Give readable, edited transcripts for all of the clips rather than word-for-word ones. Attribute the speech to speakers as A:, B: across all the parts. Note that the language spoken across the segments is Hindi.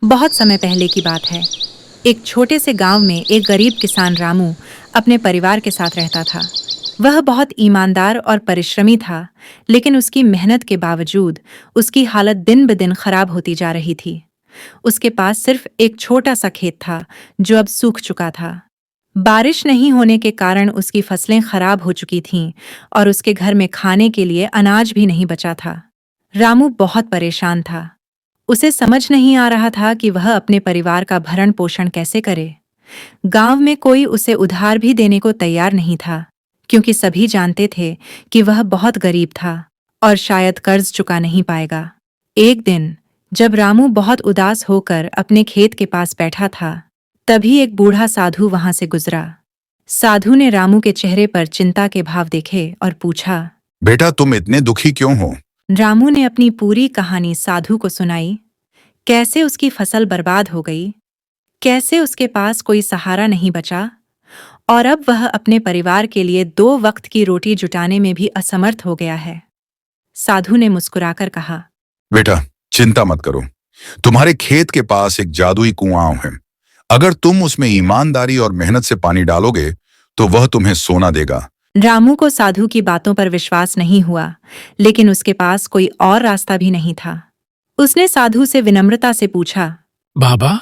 A: बहुत समय पहले की बात है। एक छोटे से गांव में एक गरीब किसान रामू अपने परिवार के साथ रहता था। वह बहुत ईमानदार और परिश्रमी था, लेकिन उसकी मेहनत के बावजूद उसकी हालत दिन ब दिन खराब होती जा रही थी। उसके पास सिर्फ एक छोटा सा खेत था जो अब सूख चुका था। बारिश नहीं होने के कारण उसकी फसलें खराब हो चुकी थीं और उसके घर में खाने के लिए अनाज भी नहीं बचा था। रामू बहुत परेशान था। उसे समझ नहीं आ रहा था कि वह अपने परिवार का भरण पोषण कैसे करे। गांव में कोई उसे उधार भी देने को तैयार नहीं था, क्योंकि सभी जानते थे कि वह बहुत गरीब था और शायद कर्ज चुका नहीं पाएगा। एक दिन जब रामू बहुत उदास होकर अपने खेत के पास बैठा था, तभी एक बूढ़ा साधु वहां से गुजरा। साधु ने रामू के चेहरे पर चिंता के भाव देखे और पूछा,
B: बेटा, तुम इतने दुखी क्यों हो?
A: रामू ने अपनी पूरी कहानी साधु को सुनाई। कैसे उसकी फसल बर्बाद हो गई, कैसे उसके पास कोई सहारा नहीं बचा और अब वह अपने परिवार के लिए 2 वक्त की रोटी जुटाने में भी असमर्थ हो गया है। साधु ने मुस्कुराकर कहा,
B: बेटा, चिंता मत करो। तुम्हारे खेत के पास एक जादुई कुआं है। अगर तुम उसमें ईमानदारी और मेहनत से पानी डालोगे तो वह तुम्हें सोना देगा।
A: रामू को साधु की बातों पर विश्वास नहीं हुआ, लेकिन उसके पास कोई और रास्ता भी नहीं था। उसने साधु से विनम्रता से पूछा,
C: बाबा,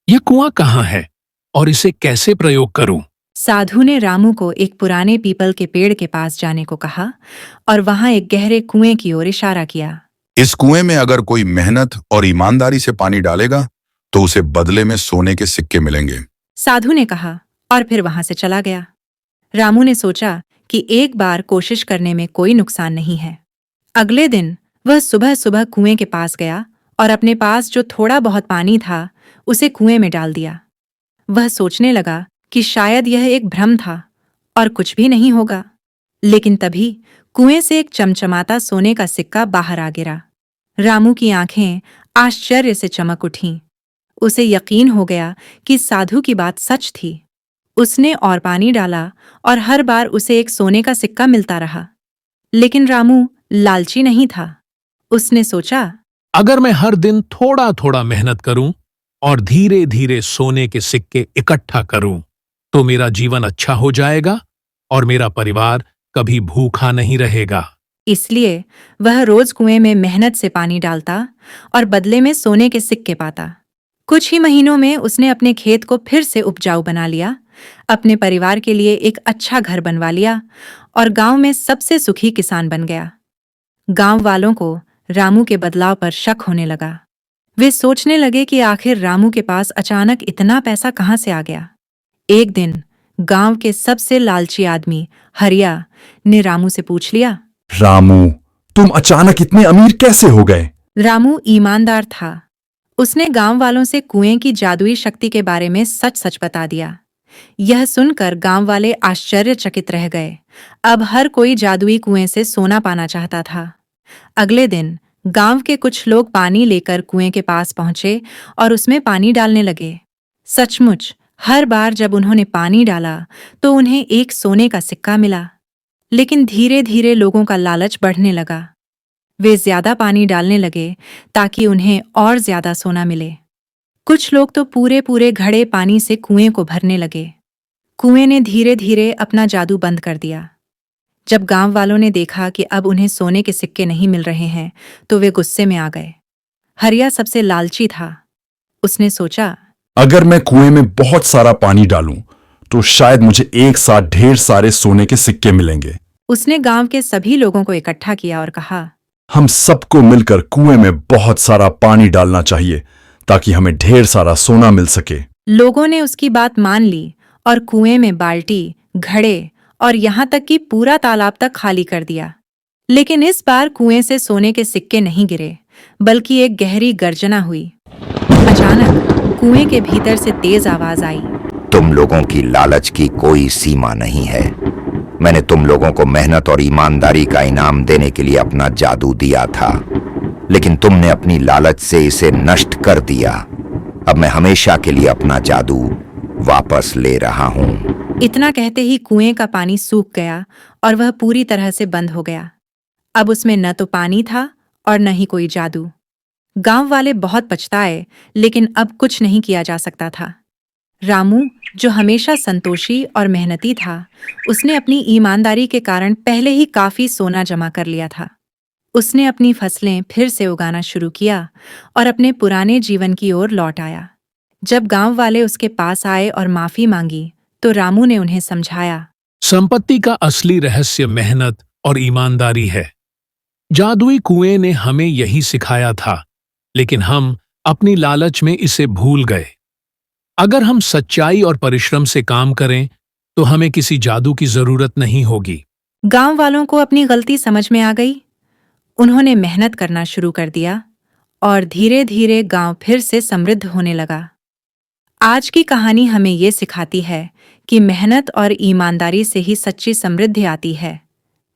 C: यह कुआं कहाँ है और इसे कैसे प्रयोग करूं?
A: साधु ने रामू को एक पुराने पीपल के पेड़ के पास जाने को कहा और वहां एक गहरे कुएं की ओर इशारा किया।
B: इस कुएं में अगर कोई मेहनत और ईमानदारी से पानी डालेगा तो उसे बदले में सोने के सिक्के मिलेंगे।
A: साधु ने कहा और फिर वहां से चला गया। रामू ने सोचा कि एक बार कोशिश करने में कोई नुकसान नहीं है। अगले दिन वह सुबह सुबह कुएं के पास गया और अपने पास जो थोड़ा बहुत पानी था उसे कुएं में डाल दिया। वह सोचने लगा कि शायद यह एक भ्रम था और कुछ भी नहीं होगा। लेकिन तभी कुएं से एक चमचमाता सोने का सिक्का बाहर आ गिरा। रामू की आंखें आश्चर्य से चमक उठीं। उसे यकीन हो गया कि साधु की बात सच थी। उसने और पानी डाला और हर बार उसे एक सोने का सिक्का मिलता रहा। लेकिन रामू लालची नहीं था। उसने सोचा,
C: अगर मैं हर दिन थोड़ा थोड़ा मेहनत करूं और धीरे धीरे सोने के सिक्के इकट्ठा करूं, तो मेरा जीवन अच्छा हो जाएगा और मेरा परिवार कभी भूखा नहीं रहेगा।
A: इसलिए वह रोज कुएं में मेहनत से पानी डालता और बदले में सोने के सिक्के पाता। कुछ ही महीनों में उसने अपने खेत को फिर से उपजाऊ बना लिया, अपने परिवार के लिए एक अच्छा घर बनवा लिया और गांव में सबसे सुखी किसान बन गया। गांव वालों को रामू के बदलाव पर शक होने लगा। वे सोचने लगे कि आखिर रामू के पास अचानक इतना पैसा कहां से आ गया। एक दिन गांव के सबसे लालची आदमी हरिया ने रामू से पूछ लिया,
D: रामू, तुम अचानक इतने अमीर कैसे हो गए?
A: रामू ईमानदार था। उसने गांव वालों से कुएं की जादुई शक्ति के बारे में सच सच बता दिया। यह सुनकर गांव वाले आश्चर्यचकित रह गए। अब हर कोई जादुई कुएं से सोना पाना चाहता था। अगले दिन गांव के कुछ लोग पानी लेकर कुएं के पास पहुंचे और उसमें पानी डालने लगे। सचमुच हर बार जब उन्होंने पानी डाला तो उन्हें एक सोने का सिक्का मिला। लेकिन धीरे धीरे लोगों का लालच बढ़ने लगा। वे ज्यादा पानी डालने लगे ताकि उन्हें और ज्यादा सोना मिले। कुछ लोग तो पूरे पूरे घड़े पानी से कुएं को भरने लगे। कुएं ने धीरे धीरे अपना जादू बंद कर दिया। जब गांव वालों ने देखा कि अब उन्हें सोने के सिक्के नहीं मिल रहे हैं, तो वे गुस्से में आ गए। हरिया सबसे लालची था। उसने सोचा,
D: अगर मैं कुएं में बहुत सारा पानी डालूं तो शायद मुझे एक साथ ढेर सारे सोने के सिक्के मिलेंगे।
A: उसने गांव के सभी लोगों को इकट्ठा किया और कहा,
D: हम सबको मिलकर कुएं में बहुत सारा पानी डालना चाहिए ताकि हमें ढेर सारा सोना मिल सके।
A: लोगों ने उसकी बात मान ली और कुएं में बाल्टी, घड़े और यहां तक कि पूरा तालाब तक खाली कर दिया। लेकिन इस बार कुएं से सोने के सिक्के नहीं गिरे, बल्कि एक गहरी गर्जना हुई। अचानक कुएं के भीतर से तेज आवाज आई,
E: तुम लोगों की लालच की कोई सीमा नहीं है। मैंने तुम लोगों को मेहनत और ईमानदारी का इनाम देने के लिए अपना जादू दिया था, लेकिन तुमने अपनी लालच से इसे नष्ट कर दिया। अब मैं हमेशा के लिए अपना जादू वापस ले रहा हूं।
A: इतना कहते ही कुएं का पानी सूख गया और वह पूरी तरह से बंद हो गया। अब उसमें न तो पानी था और न ही कोई जादू। गांव वाले बहुत पछताए, लेकिन अब कुछ नहीं किया जा सकता था। रामू, जो हमेशा संतोषी और मेहनती था, उसने अपनी ईमानदारी के कारण पहले ही काफी सोना जमा कर लिया था। उसने अपनी फसलें फिर से उगाना शुरू किया और अपने पुराने जीवन की ओर लौट आया। जब गांव वाले उसके पास आए और माफी मांगी, तो रामू ने उन्हें समझाया।
C: संपत्ति का असली रहस्य मेहनत और ईमानदारी है। जादुई कुएं ने हमें यही सिखाया था, लेकिन हम अपनी लालच में इसे भूल गए। अगर हम सच्चाई और परिश्रम से काम करें, तो हमें किसी जादू की जरूरत नहीं होगी।
A: गांव वालों को अपनी गलती समझ में आ गई। उन्होंने मेहनत करना शुरू कर दिया और धीरे धीरे गांव फिर से समृद्ध होने लगा। आज की कहानी हमें ये सिखाती है कि मेहनत और ईमानदारी से ही सच्ची समृद्धि आती है,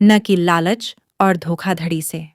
A: न कि लालच और धोखाधड़ी से।